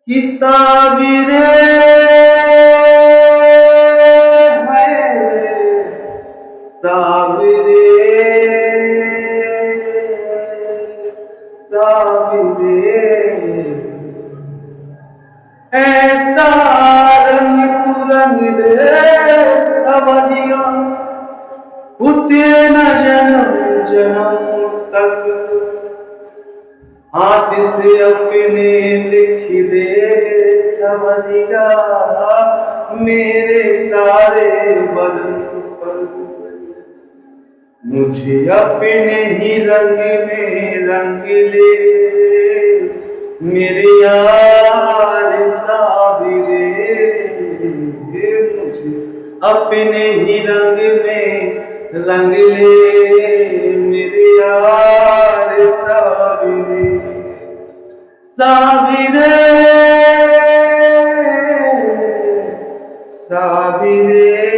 कि साबिरे है साबिरे साबिरे ऐसा रंग तू रंग दे सवलिया उतरे न जन्म जन्म तक हाथ से अपने लिख दे सवलिया मेरे सारे बदन पर मुझे अपने ही रंग में रंग ले मेरे यार साबिरे मुझे अपने ही रंग में रंग ले मेरे यार साबिरे साबिरे साबिरे